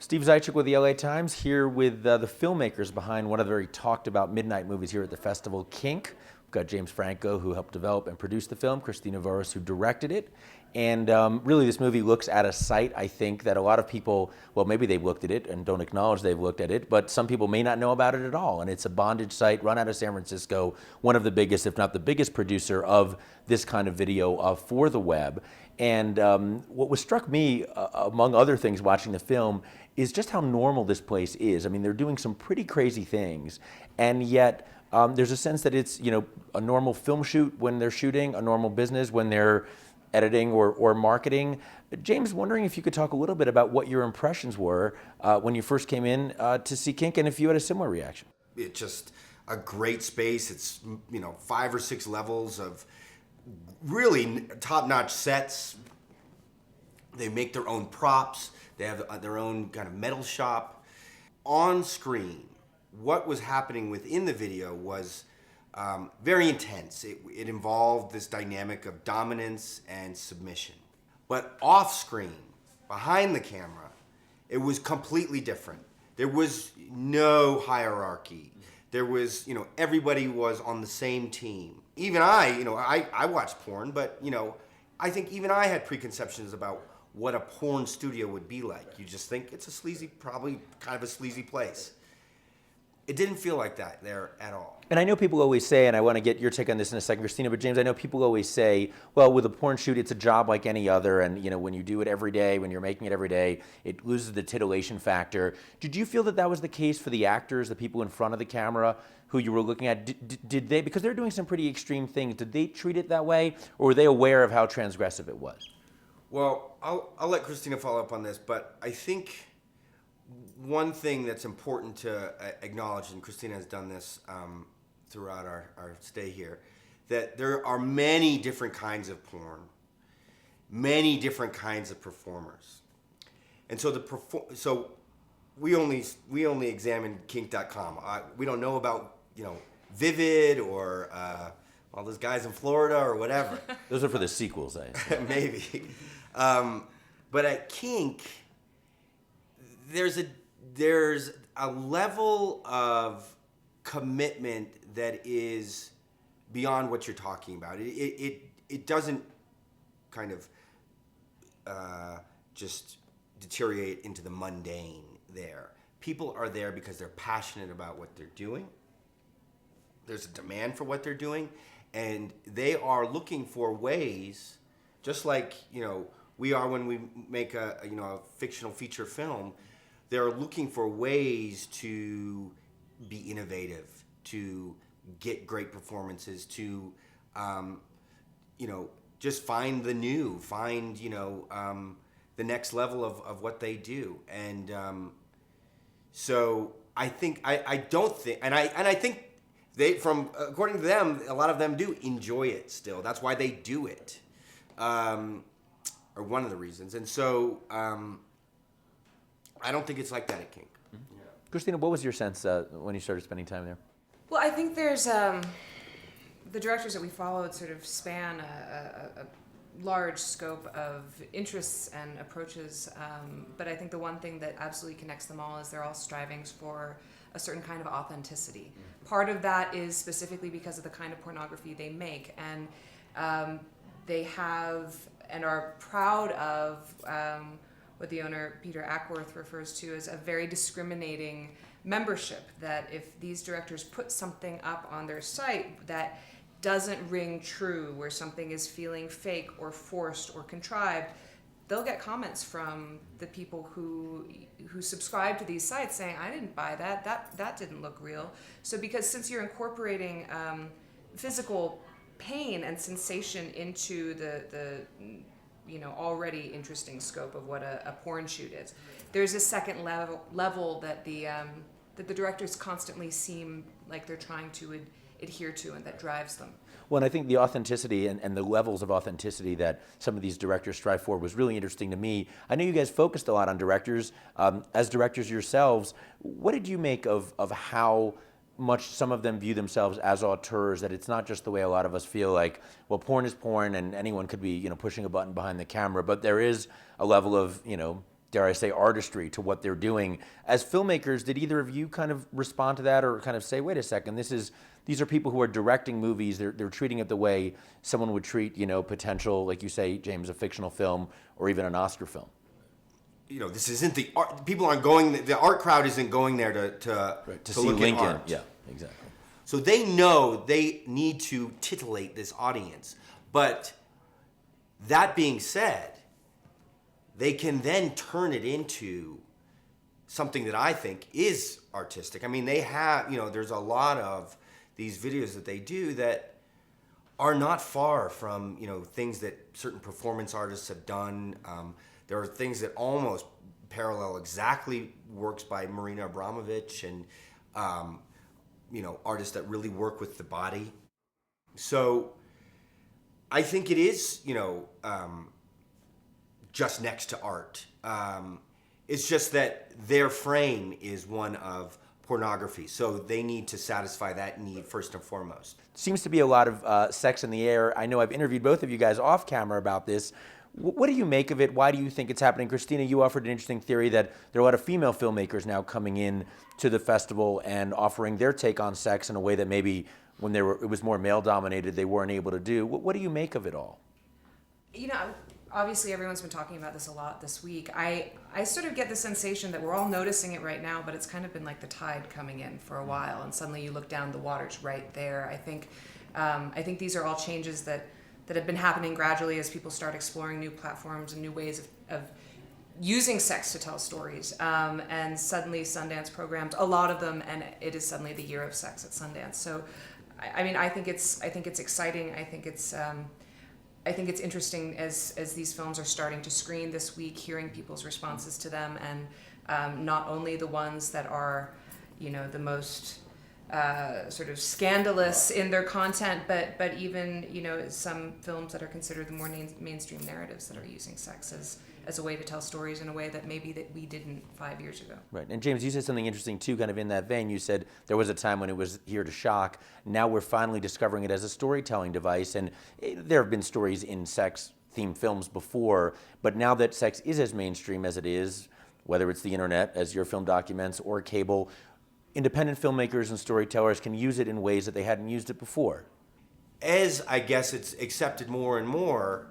Steve Zajic with the LA Times, here with the filmmakers behind one of the very talked about midnight movies here at the festival, Kink. We've got James Franco, who helped develop and produce the film, Christina Voros, who directed it. And really this movie looks at a site, I think, that a lot of people, well, maybe they've looked at it and don't acknowledge they've looked at it, but some people may not know about it at all. And it's a bondage site run out of San Francisco, one of the biggest, if not the biggest producer of this kind of video for the web. And what was struck me, among other things watching the film, is just how normal this place is. I mean, they're doing some pretty crazy things, and yet there's a sense that it's, you know, a normal film shoot when they're shooting, a normal business when they're editing or marketing. James, wondering if you could talk a little bit about what your impressions were when you first came in to see Kink, and if you had a similar reaction. It's just a great space. It's, you know, 5 or 6 levels of really top-notch sets. They make their own props. They have their own kind of metal shop. On screen, what was happening within the video was very intense. It involved this dynamic of dominance and submission. But off screen, behind the camera, it was completely different. There was no hierarchy. There was, you know, everybody was on the same team. Even I watch porn, but, you know, I think even I had preconceptions about what a porn studio would be like. You just think it's a sleazy, probably kind of a sleazy place. It didn't feel like that there at all. And I know people always say, and I want to get your take on this in a second, Christina, but James, I know people always say, well, with a porn shoot, it's a job like any other, and, you know, when you do it every day, when you're making it every day, it loses the titillation factor. Did you feel that that was the case for the actors, the people in front of the camera who you were looking at? Did they, because they're doing some pretty extreme things, did they treat it that way, or were they aware of how transgressive it was? Well, I'll let Christina follow up on this, but I think one thing that's important to acknowledge, and Christina has done this throughout our stay here, that there are many different kinds of porn, many different kinds of performers. And so so we only examine kink.com. We don't know about, you know, Vivid or all those guys in Florida or whatever. Those are for the sequels, I assume. Maybe. But at Kink, there's a level of commitment that is beyond what you're talking about. It doesn't kind of just deteriorate into the mundane there. People are there because they're passionate about what they're doing. There's a demand for what they're doing, and they are looking for ways, just like, you know, we are when we make a fictional feature film. They're looking for ways to be innovative, to get great performances, to, you know, just find the new, find, you know, the next level of what they do. And so I think, I don't think, and I think they, from, according to them, a lot of them do enjoy it still. That's why they do it, or one of the reasons. And so, I don't think it's like that at Kink. Mm-hmm. Yeah. Christina, what was your sense when you started spending time there? Well, I think there's the directors that we followed sort of span a large scope of interests and approaches, but I think the one thing that absolutely connects them all is they're all striving for a certain kind of authenticity. Mm-hmm. Part of that is specifically because of the kind of pornography they make, and they have and are proud of what the owner, Peter Ackworth, refers to as a very discriminating membership, that if these directors put something up on their site that doesn't ring true, where something is feeling fake or forced or contrived, they'll get comments from the people who subscribe to these sites saying, I didn't buy that, that didn't look real. So because since you're incorporating physical pain and sensation into the you know, already interesting scope of what a porn shoot is, there's a second level that the directors constantly seem like they're trying to adhere to, and that drives them. Well, and I think the authenticity and the levels of authenticity that some of these directors strive for was really interesting to me. I know you guys focused a lot on directors. As directors yourselves, what did you make of how much some of them view themselves as auteurs, that it's not just the way a lot of us feel like, well, porn is porn and anyone could be, you know, pushing a button behind the camera, but there is a level of, you know, dare I say, artistry to what they're doing. As filmmakers, did either of you kind of respond to that or kind of say, wait a second, these are people who are directing movies, they're treating it the way someone would treat, potential, like you say, James, a fictional film or even an Oscar film? This isn't the art. People aren't going. The art crowd isn't going there to see look Lincoln. at art. Yeah, exactly. So they know they need to titillate this audience. But that being said, they can then turn it into something that I think is artistic. I mean, they have, there's a lot of these videos that they do that are not far from, things that certain performance artists have done. There are things that almost parallel exactly works by Marina Abramovich and, artists that really work with the body. So I think it is, just next to art. It's just that their frame is one of pornography, so they need to satisfy that need first and foremost. Seems to be a lot of sex in the air. I know I've interviewed both of you guys off camera about this. What do you make of it? Why do you think it's happening? Christina, you offered an interesting theory that there are a lot of female filmmakers now coming in to the festival and offering their take on sex in a way that maybe when it was more male-dominated, they weren't able to do. What do you make of it all? Obviously everyone's been talking about this a lot this week. I sort of get the sensation that we're all noticing it right now, but it's kind of been like the tide coming in for a while, and suddenly you look down, the water's right there. I think these are all changes that have been happening gradually as people start exploring new platforms and new ways of using sex to tell stories. And suddenly Sundance programs a lot of them, and it is suddenly the year of sex at Sundance. So, I think it's exciting. I think it's interesting as these films are starting to screen this week, hearing people's responses to them, and not only the ones that are, the most sort of scandalous in their content, but even some films that are considered the more mainstream narratives that are using sex as a way to tell stories in a way that maybe that we didn't 5 years ago. Right. And James, you said something interesting too, kind of in that vein. You said there was a time when it was here to shock. Now we're finally discovering it as a storytelling device. And there have been stories in sex-themed films before, but now that sex is as mainstream as it is, whether it's the internet, as your film documents, or cable, independent filmmakers and storytellers can use it in ways that they hadn't used it before. As I guess it's accepted more and more,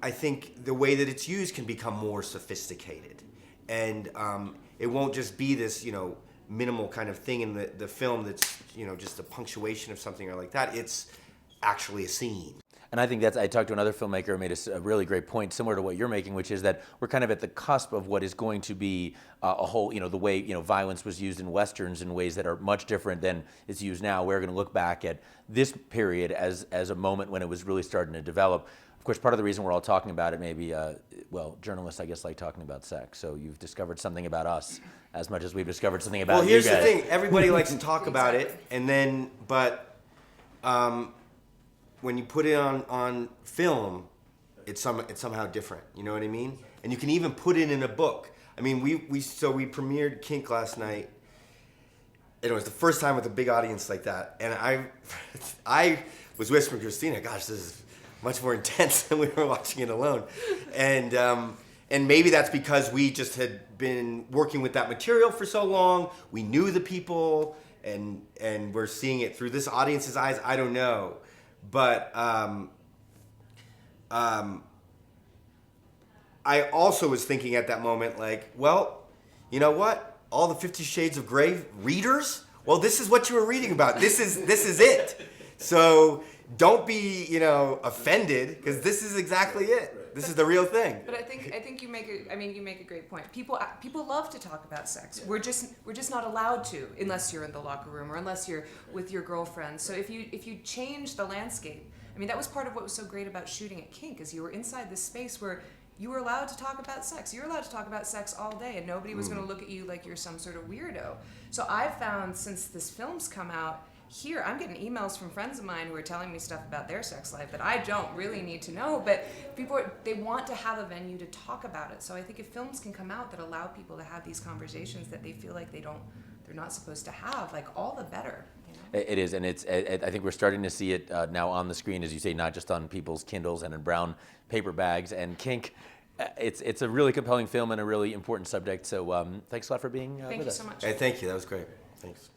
I think the way that it's used can become more sophisticated. And it won't just be this, minimal kind of thing in the film that's, just a punctuation of something or like that. It's actually a scene. And I think I talked to another filmmaker who made a really great point, similar to what you're making, which is that we're kind of at the cusp of what is going to be a whole, the way, violence was used in Westerns in ways that are much different than it's used now. We're going to look back at this period as a moment when it was really starting to develop. Of course, part of the reason we're all talking about it, maybe, journalists, I guess, like talking about sex. So you've discovered something about us as much as we've discovered something about you guys. Well, here's the thing. Everybody likes to talk about it, and then, when you put it on film, it's somehow different. You know what I mean? And you can even put it in a book. I mean, we premiered Kink last night. It was the first time with a big audience like that, and I was whispering to Christina, "Gosh, this is much more intense than we were watching it alone," and maybe that's because we just had been working with that material for so long. We knew the people, and we're seeing it through this audience's eyes. I don't know. But I also was thinking at that moment, like, well, you know what? All the 50 Shades of Grey readers? Well, this is what you were reading about. This is it. So don't be, offended, because this is exactly it. This is the real thing. But I think you make a great point. People love to talk about sex. We're just not allowed to unless you're in the locker room or unless you're with your girlfriend. So if you change the landscape, that was part of what was so great about shooting at Kink, is you were inside this space where you were allowed to talk about sex. You were allowed to talk about sex all day, and nobody was going to look at you like you're some sort of weirdo. So I've found, since this film's come out, here, I'm getting emails from friends of mine who are telling me stuff about their sex life that I don't really need to know, but people, they want to have a venue to talk about it. So I think if films can come out that allow people to have these conversations that they feel like they're not supposed to have, like, all the better. It is, and I think we're starting to see it now on the screen, as you say, not just on people's Kindles and in brown paper bags. And Kink it's a really compelling film and a really important subject. So thanks a lot for being Thank with you us. so much. Hey, thank you. That was great. Thanks.